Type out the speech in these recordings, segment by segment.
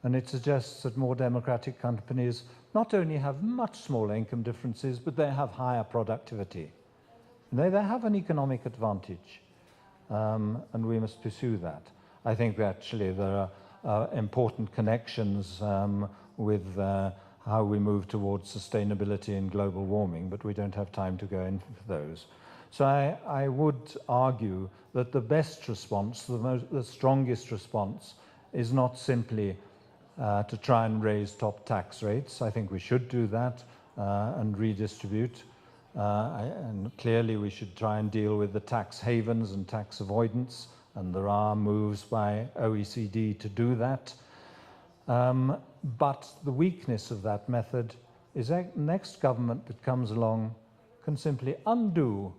and it suggests that more democratic companies not only have much smaller income differences, but they have higher productivity. They have an economic advantage, and we must pursue that. I think actually there are important connections with how we move towards sustainability and global warming, but we don't have time to go into those. So I would argue that the best response, the strongest response, is not simply to try and raise top tax rates. I think we should do that and redistribute. And clearly we should try and deal with the tax havens and tax avoidance, and there are moves by OECD to do that. But the weakness of that method is that the next government that comes along can simply undo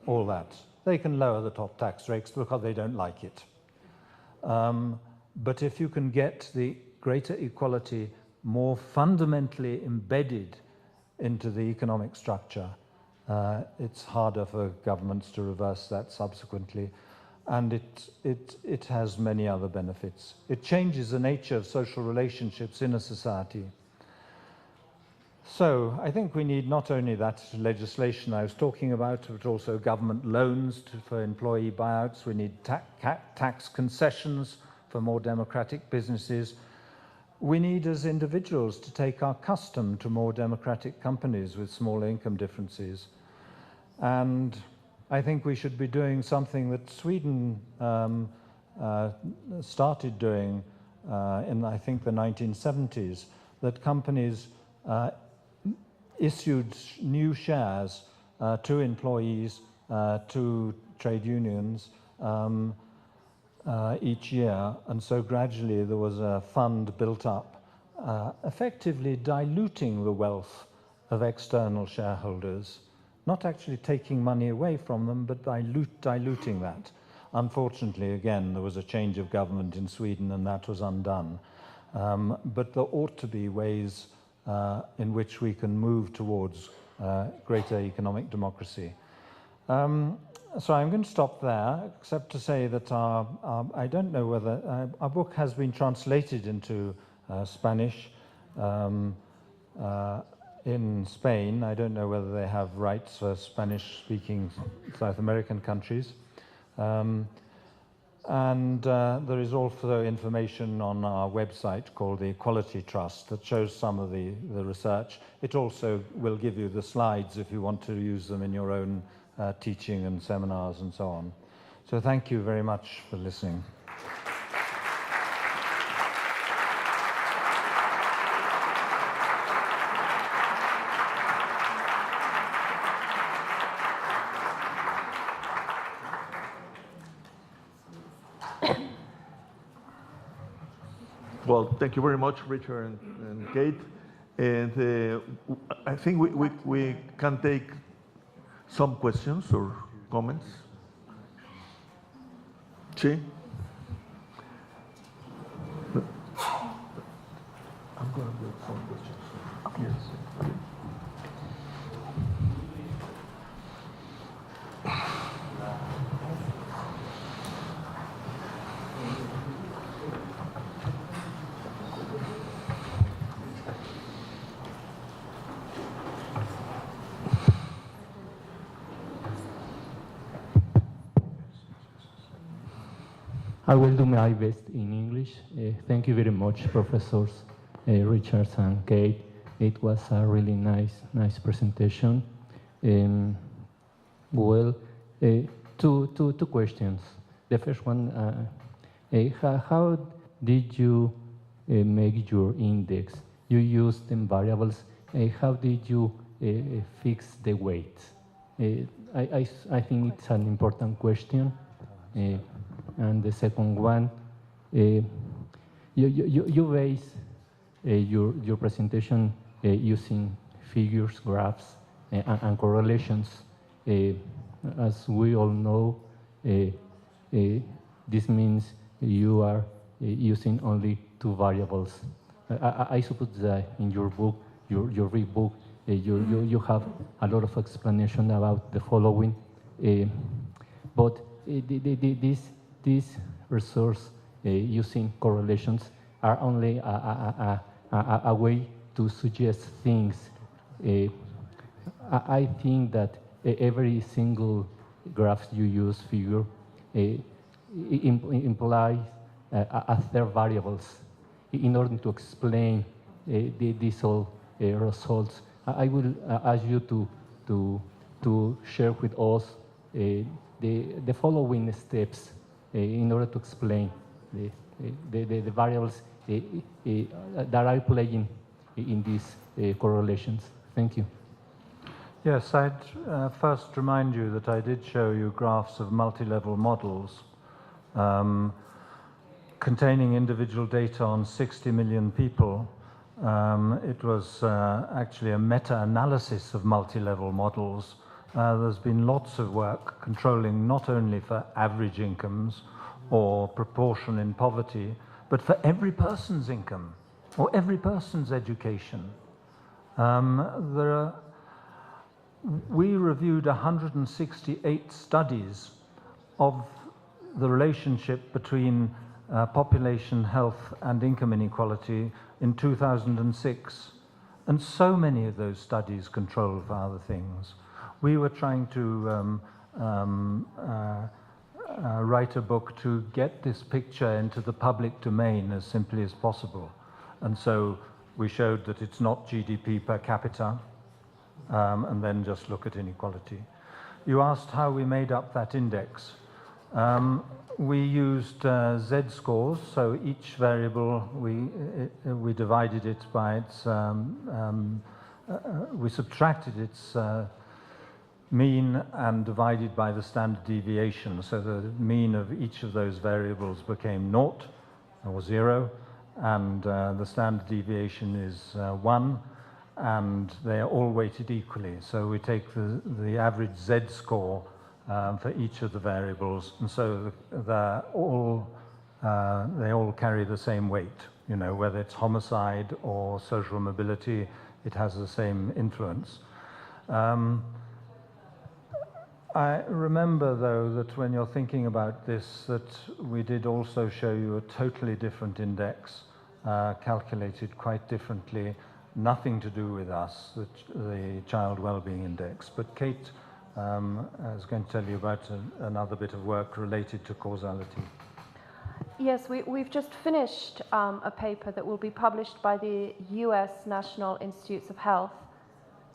all that. They can lower the top tax rates because they don't like it. But if you can get the greater equality more fundamentally embedded into the economic structure, it's harder for governments to reverse that subsequently. And it has many other benefits. It changes the nature of social relationships in a society. So I think we need not only that legislation I was talking about, but also government loans for employee buyouts. We need tax concessions for more democratic businesses. We need, as individuals, to take our custom to more democratic companies with smaller income differences. And I think we should be doing something that Sweden started doing in, I think, the 1970s, that companies issued new shares to employees, to trade unions each year. And so gradually there was a fund built up, effectively diluting the wealth of external shareholders. Not actually taking money away from them, but diluting that. Unfortunately, again, there was a change of government in Sweden and that was undone. But there ought to be ways in which we can move towards greater economic democracy. So I'm going to stop there, except to say that I don't know whether our book has been translated into Spanish. In Spain, I don't know whether they have rights for Spanish-speaking South American countries. And there is also information on our website called the Equality Trust that shows some of the research. It also will give you the slides if you want to use them in your own teaching and seminars and so on. So thank you very much for listening. Well, thank you very much, Richard and Kate. And I think we can take some questions or comments. Sí. I'm going to get some questions. Yes. I will do my best in English. Thank you very much, Professors Richards and Kate. It was a really nice presentation. Well, two questions. The first one, how did you make your index? You used them variables. How did you fix the weight? I think it's an important question. And the second one, you base your presentation using figures, graphs, and correlations. As we all know, this means you are using only two variables. I suppose that in your book, your big book, you have a lot of explanation about the following, but this resource using correlations, are only a way to suggest things. I think that every single graph you use figure implies a third variables in order to explain these all results. I will ask you to share with us the following steps in order to explain the variables that are playing in these correlations. Thank you. Yes, I'd first remind you that I did show you graphs of multi-level models containing individual data on 60 million people. It was actually a meta-analysis of multi-level models. There's been lots of work controlling not only for average incomes or proportion in poverty, but for every person's income or every person's education. We reviewed 168 studies of the relationship between population health and income inequality in 2006. And so many of those studies control for other things. We were trying to write a book to get this picture into the public domain as simply as possible. And so we showed that it's not GDP per capita, and then just look at inequality. You asked how we made up that index. We used Z-scores, so each variable, we divided it by its, we subtracted its mean and divided by the standard deviation. So the mean of each of those variables became 0 or 0, and the standard deviation is 1, and they are all weighted equally. So we take the average Z-score for each of the variables, and so they all carry the same weight. You know, whether it's homicide or social mobility, it has the same influence. I remember, though, that when you're thinking about this, that we did also show you a totally different index, calculated quite differently, nothing to do with us, the Child Wellbeing Index. But Kate is going to tell you about another bit of work related to causality. Yes, we've just finished a paper that will be published by the US National Institutes of Health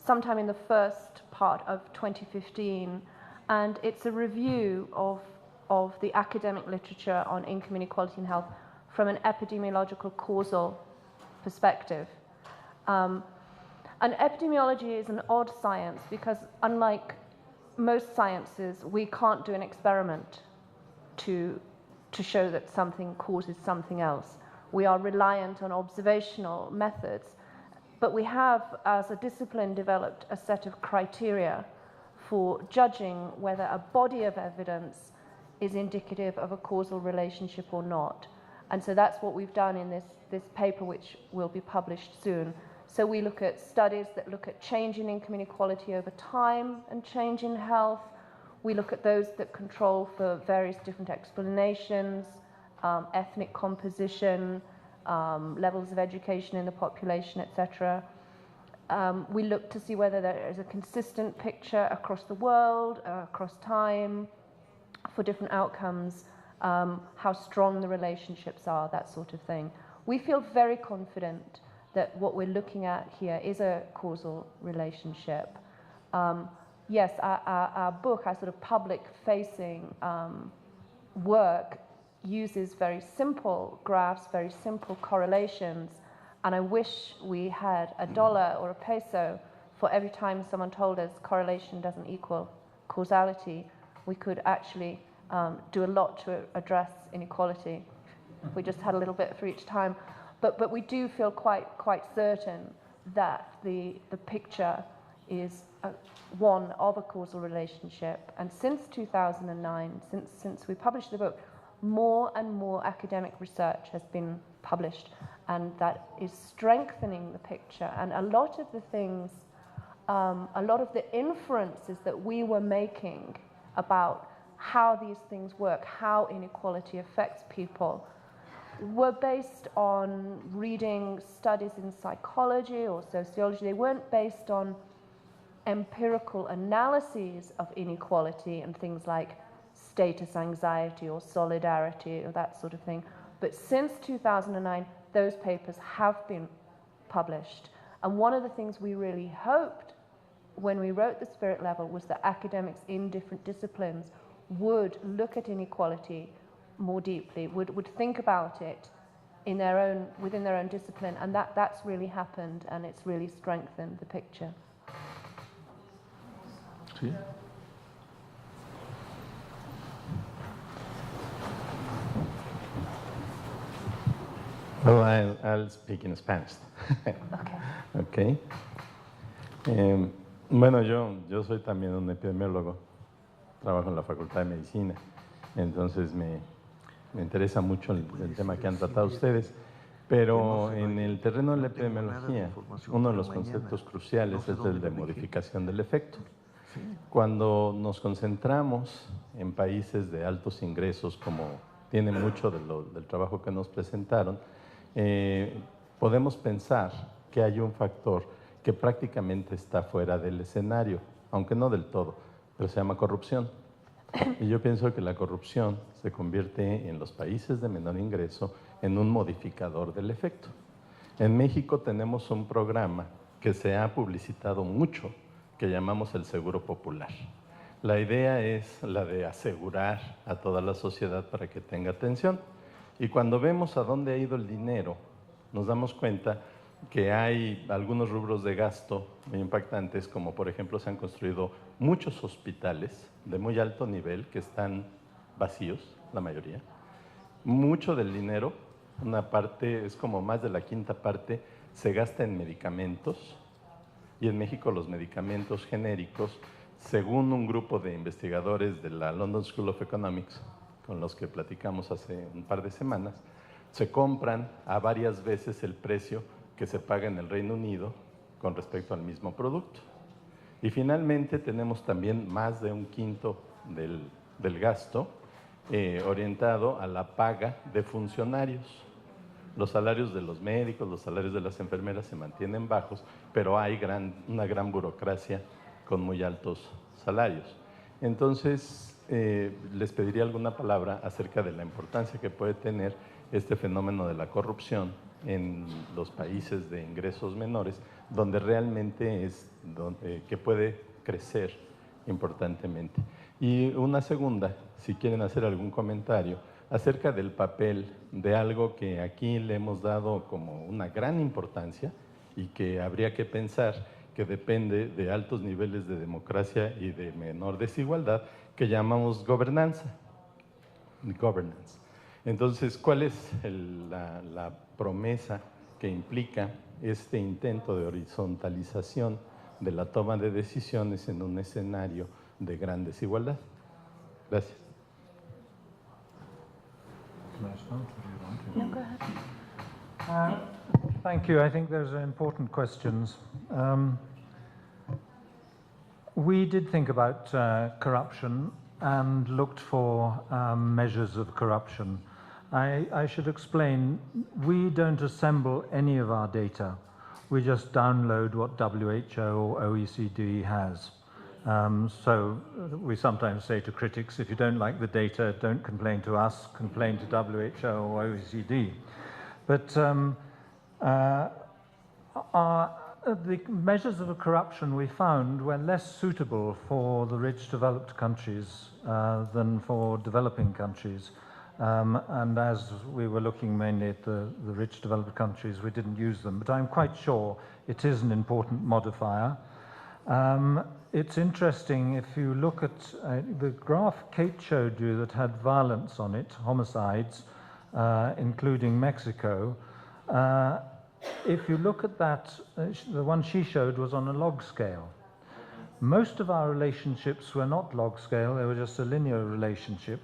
sometime in the first part of 2015. And it's a review of the academic literature on income inequality and health from an epidemiological causal perspective. And epidemiology is an odd science because, unlike most sciences, we can't do an experiment to show that something causes something else. We are reliant on observational methods, but we have, as a discipline, developed a set of criteria for judging whether a body of evidence is indicative of a causal relationship or not. And so that's what we've done in this paper, which will be published soon. So we look at studies that look at change in income inequality over time and change in health. We look at those that control for various different explanations, ethnic composition, levels of education in the population, etc. We look to see whether there is a consistent picture across the world, across time, for different outcomes, how strong the relationships are, that sort of thing. We feel very confident that what we're looking at here is a causal relationship. Yes, our book, our sort of public-facing work, uses very simple graphs, very simple correlations, and I wish we had $1 or a peso for every time someone told us correlation doesn't equal causality. We could actually do a lot to address inequality if we just had a little bit for each time. But we do feel quite certain that the picture is one of a causal relationship. And since 2009, since we published the book, more and more academic research has been published, and that is strengthening the picture. And a lot of the things, a lot of the inferences that we were making about how these things work, how inequality affects people, were based on reading studies in psychology or sociology. They weren't based on empirical analyses of inequality and things like status anxiety or solidarity or that sort of thing. But since 2009, those papers have been published. And one of the things we really hoped when we wrote the Spirit Level was that academics in different disciplines would look at inequality more deeply, would think about it in their own, within their own discipline, and that's really happened, and it's really strengthened the picture. Sí. Well, I'll speak in Spanish. Okay. Bueno, yo soy también un epidemiólogo, trabajo en la Facultad de Medicina, entonces me interesa mucho el tema que han tratado ustedes, pero en el terreno de la epidemiología, uno de los conceptos cruciales es el de modificación del efecto. Cuando nos concentramos en países de altos ingresos, como tiene mucho del trabajo que nos presentaron, podemos pensar que hay un factor que prácticamente está fuera del escenario, aunque no del todo, pero se llama corrupción. Y yo pienso que la corrupción se convierte en los países de menor ingreso en un modificador del efecto. En México tenemos un programa que se ha publicitado mucho, que llamamos el Seguro Popular. La idea es la de asegurar a toda la sociedad para que tenga atención. Y cuando vemos a dónde ha ido el dinero, nos damos cuenta que hay algunos rubros de gasto muy impactantes, como por ejemplo se han construido muchos hospitales de muy alto nivel que están vacíos, la mayoría. Mucho del dinero, una parte, es como más de la quinta parte, se gasta en medicamentos, y en México los medicamentos genéricos, según un grupo de investigadores de la London School of Economics, con los que platicamos hace un par de semanas, se compran a varias veces el precio que se paga en el Reino Unido con respecto al mismo producto. Y finalmente tenemos también más de un quinto del gasto orientado a la paga de funcionarios. Los salarios de los médicos, los salarios de las enfermeras se mantienen bajos, pero hay una gran burocracia con muy altos salarios. Entonces, les pediría alguna palabra acerca de la importancia que puede tener este fenómeno de la corrupción en los países de ingresos menores, donde realmente es que puede crecer importantemente. Y una segunda, si quieren hacer algún comentario, acerca del papel de algo que aquí le hemos dado como una gran importancia y que habría que pensar que depende de altos niveles de democracia y de menor desigualdad, que llamamos gobernanza. Governance. Entonces, ¿cuál es la promesa que implica este intento de horizontalización de la toma de decisiones en un escenario de gran desigualdad? Gracias. No, go ahead. Thank you. I think those are important questions. We did think about corruption and looked for measures of corruption. I should explain, we don't assemble any of our data. We just download what WHO or OECD has. So we sometimes say to critics, if you don't like the data, don't complain to us, complain to WHO or OECD. But the measures of corruption we found were less suitable for the rich developed countries than for developing countries. And as we were looking mainly at the rich developed countries, we didn't use them. But I'm quite sure it is an important modifier. It's interesting, if you look at the graph Kate showed you that had violence on it, homicides, including Mexico. If you look at that, the one she showed was on a log scale. Most of our relationships were not log scale, they were just a linear relationship.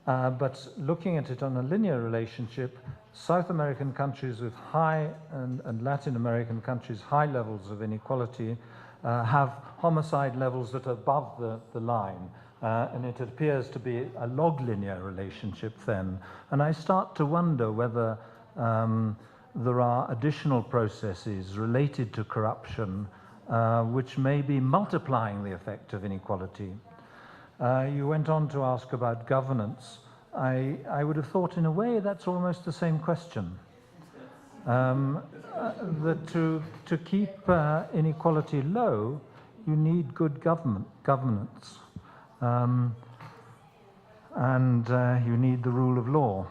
But looking at it on a linear relationship, South American countries with high, and Latin American countries, high levels of inequality, have homicide levels that are above the line. and it appears to be a log linear relationship then. And I start to wonder whether there are additional processes related to corruption which may be multiplying the effect of inequality. You went on to ask about governance. I would have thought in a way that's almost the same question. That to keep inequality low, you need good governance, and you need the rule of law.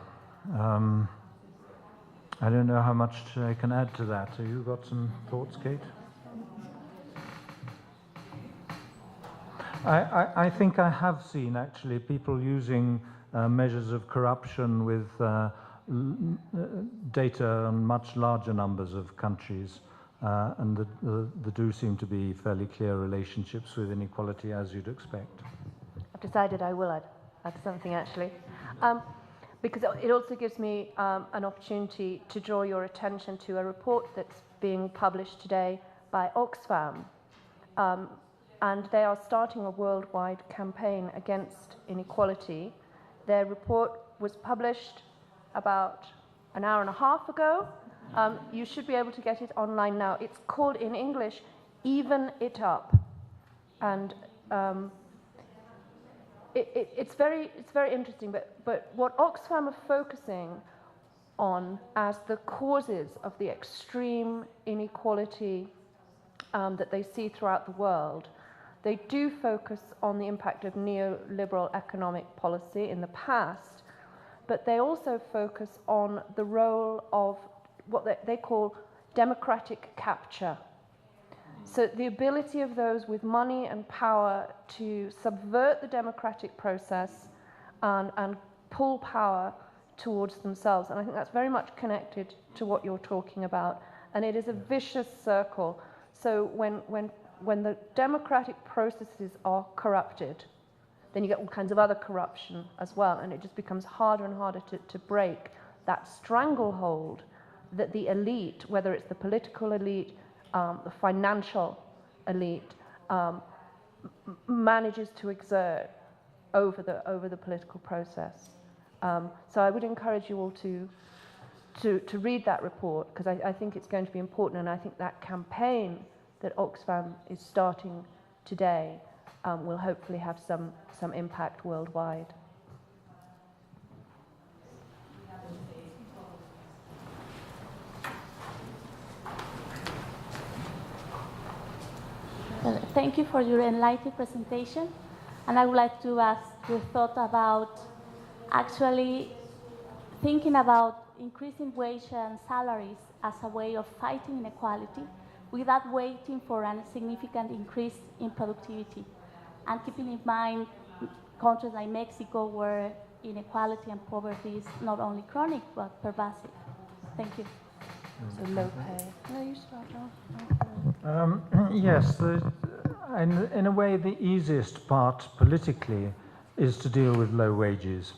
I don't know how much I can add to that. Have you got some thoughts, Kate? I think I have seen actually people using measures of corruption with data on much larger numbers of countries, and there do seem to be fairly clear relationships with inequality, as you'd expect. I've decided I will add something actually, because it also gives me an opportunity to draw your attention to a report that's being published today by Oxfam. And they are starting a worldwide campaign against inequality. Their report was published about an hour and a half ago. You should be able to get it online now. It's called in English, Even It Up. And it's very interesting, but what Oxfam are focusing on as the causes of the extreme inequality that they see throughout the world, they do focus on the impact of neoliberal economic policy in the past, but they also focus on the role of what they call democratic capture. So the ability of those with money and power to subvert the democratic process and pull power towards themselves. And I think that's very much connected to what you're talking about. And it is a vicious circle. So when the democratic processes are corrupted, then you get all kinds of other corruption as well, and it just becomes harder and harder to break that stranglehold that the elite, whether it's the political elite, the financial elite, manages to exert over the political process. So I would encourage you all to read that report, because I think it's going to be important, and I think that campaign that Oxfam is starting today will hopefully have some impact worldwide. Well, thank you for your enlightening presentation, and I would like to ask your thought about actually thinking about increasing wage and salaries as a way of fighting inequality without waiting for a significant increase in productivity, and keeping in mind countries like Mexico where inequality and poverty is not only chronic but pervasive. Thank you. So low pay. No, you start off. Yes, in a way the easiest part politically is to deal with low wages.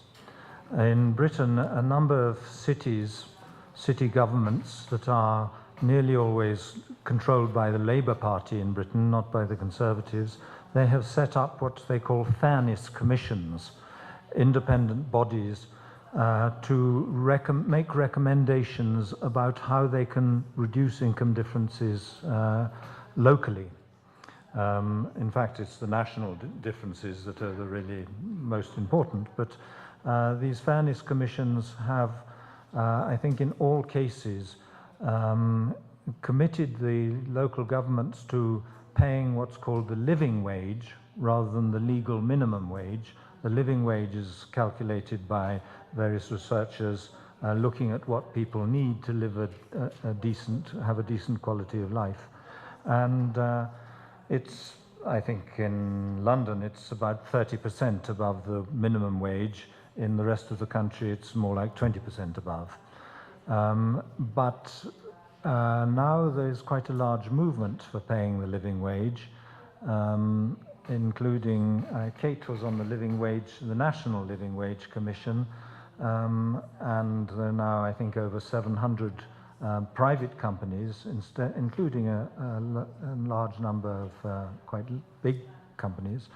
In Britain, a number of city governments that are nearly always controlled by the Labour Party in Britain, not by the Conservatives, they have set up what they call fairness commissions, independent bodies, to make recommendations about how they can reduce income differences locally. In fact, it's the national differences that are the really most important, but these fairness commissions have, I think in all cases, committed the local governments to paying what's called the living wage rather than the legal minimum wage. The living wage is calculated by various researchers looking at what people need to live have a decent quality of life. And it's, I think in London, it's about 30% above the minimum wage. In the rest of the country, it's more like 20% above. But now there's quite a large movement for paying the living wage, including Kate was on the National Living Wage Commission, and there are now, I think, over 700 private companies, including a large number of quite big companies,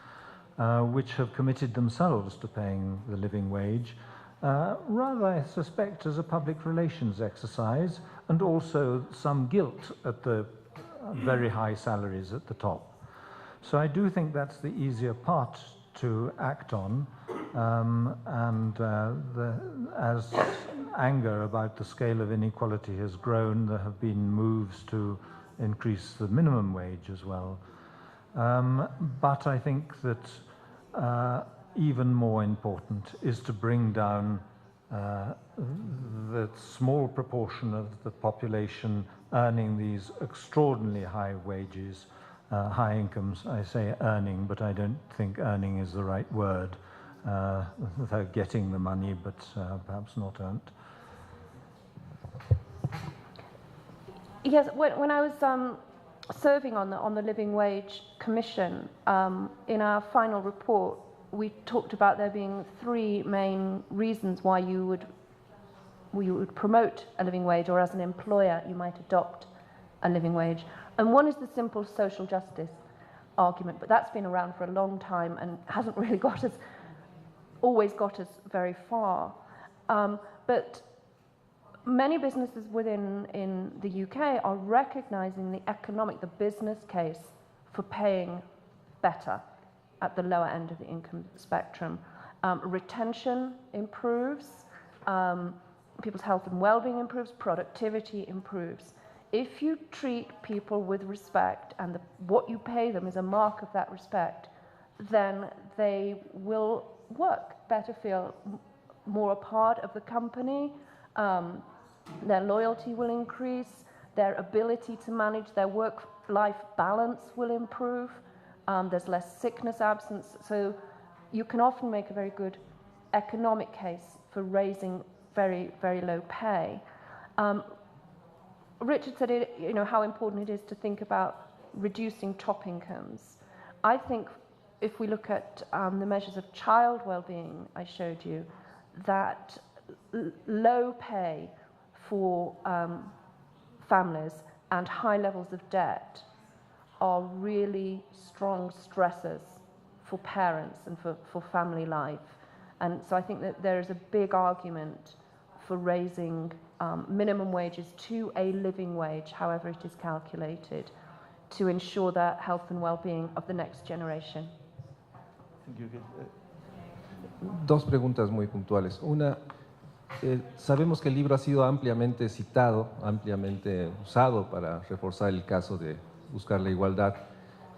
which have committed themselves to paying the living wage, rather, I suspect, as a public relations exercise, and also some guilt at the very high salaries at the top. So I do think that's the easier part to act on, as anger about the scale of inequality has grown, there have been moves to increase the minimum wage as well. But I think that even more important is to bring down the small proportion of the population earning these extraordinarily high wages, high incomes. I say earning, but I don't think earning is the right word. They're getting the money, but perhaps not earned. Yes, when I was serving on the Living Wage Commission, in our final report, we talked about there being three main reasons why you would promote a living wage, or as an employer you might adopt a living wage. And one is the simple social justice argument, but that's been around for a long time and hasn't really always got us very far. But many businesses in the UK are recognizing the business case for paying better at the lower end of the income spectrum. Retention improves, people's health and well-being improves, productivity improves. If you treat people with respect and what you pay them is a mark of that respect, then they will work better, feel more a part of the company, their loyalty will increase, their ability to manage their work-life balance will improve, there's less sickness absence, so you can often make a very good economic case for raising very, very low pay. Richard said how important it is to think about reducing top incomes. I think if we look at the measures of child well-being I showed you, that low pay for families and high levels of debt are really strong stressors for parents and for family life. And so I think that there is a big argument for raising minimum wages to a living wage, however it is calculated, to ensure the health and well-being of the next generation. Dos preguntas muy puntuales. Una, sabemos que el libro ha sido ampliamente citado, ampliamente usado para reforzar el caso de buscar la igualdad.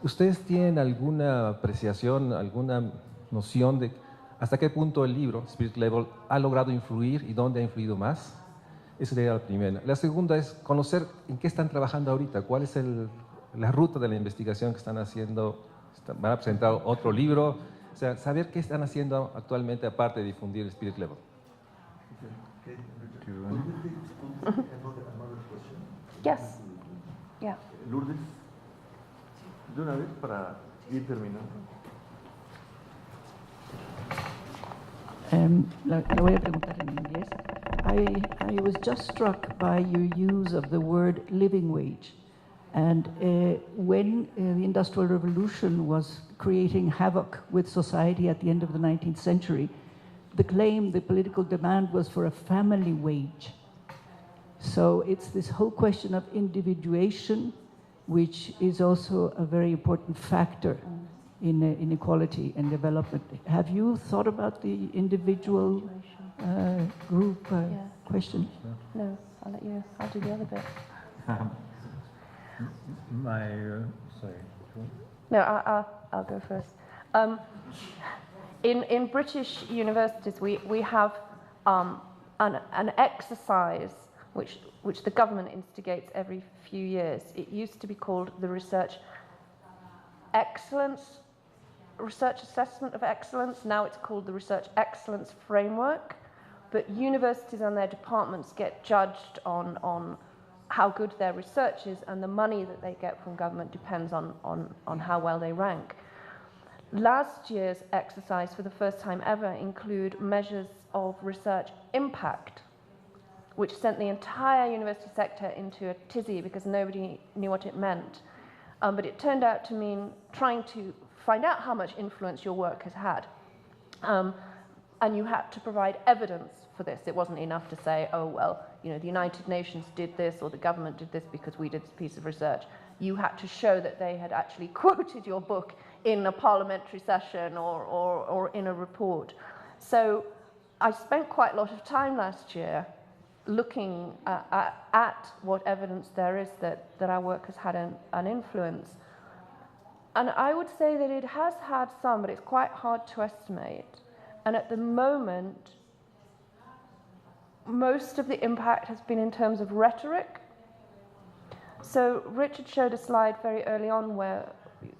¿Ustedes tienen alguna apreciación, alguna noción de hasta qué punto el libro, Spirit Level, ha logrado influir y dónde ha influido más? Esa sería la primera. La segunda es conocer en qué están trabajando ahorita, cuál es la ruta de la investigación que están haciendo. Van a presentar otro libro, o sea, saber qué están haciendo actualmente aparte de difundir el Spirit Level. Yes. Yeah. Lourdes, de una vez para ir terminando. Le voy a preguntar en inglés. I was just struck by your use of the word living wage. And when the Industrial Revolution was creating havoc with society at the end of the 19th century, the claim, the political demand was for a family wage. So it's this whole question of individuation, which is also a very important factor in inequality and development. Have you thought about the individual group question? No, I'll do the other bit. Sorry. No, I'll go first. In British universities, we have an exercise which the government instigates every few years. It used to be called the Research Assessment of Excellence. Now it's called the Research Excellence Framework. But universities and their departments get judged on how good their research is, and the money that they get from government depends on how well they rank. Last year's exercise, for the first time ever, include measures of research impact, which sent the entire university sector into a tizzy because nobody knew what it meant. but it turned out to mean trying to find out how much influence your work has had. And you had to provide evidence for this. It wasn't enough to say, oh, well, you know, the United Nations did this or the government did this because we did this piece of research. You had to show that they had actually quoted your book in a parliamentary session or in a report. So I spent quite a lot of time last year looking at what evidence there is that our work has had an influence. And I would say that it has had some, but it's quite hard to estimate. And at the moment, most of the impact has been in terms of rhetoric. So Richard showed a slide very early on where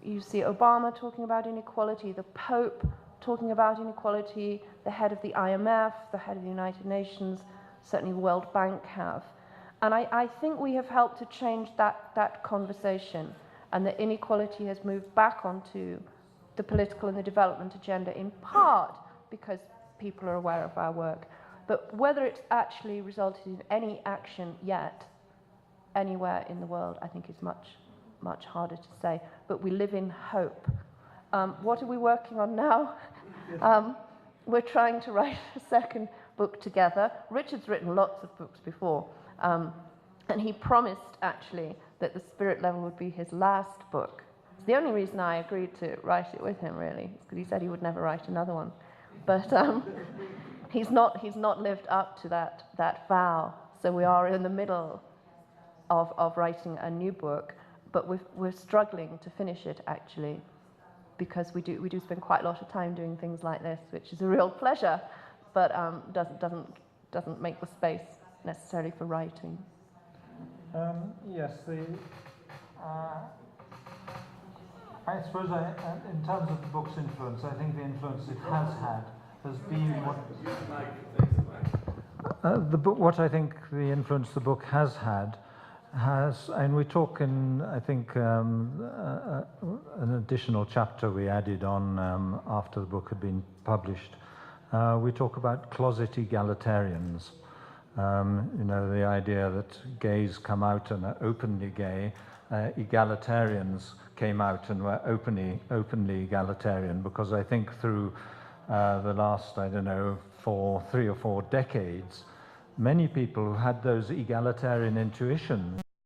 you see Obama talking about inequality, the Pope talking about inequality, the head of the IMF, the head of the United Nations, certainly the World Bank have. And I think we have helped to change that conversation, and that inequality has moved back onto the political and the development agenda in part because people are aware of our work. But whether it's actually resulted in any action yet, anywhere in the world, I think is much, much harder to say. But we live in hope. What are we working on now? We're trying to write a second book together. Richard's written lots of books before, and he promised actually that The Spirit Level would be his last book. It's the only reason I agreed to write it with him, really, because he said he would never write another one. But he's not lived up to that vow. So we are in the middle of writing a new book, but we're struggling to finish it actually, because we do spend quite a lot of time doing things like this, which is a real pleasure, but doesn't make the space necessarily for writing. Yes, I suppose in terms of the book's influence, I think the influence it has had has been what I think the influence the book has had and we talk in, I think, an additional chapter we added on after the book had been published. We talk about closet egalitarians. You know, the idea that gays come out and are openly gay, egalitarians came out and were openly egalitarian, because I think through the last, I don't know, 3 or 4 decades, many people who had those egalitarian intuitions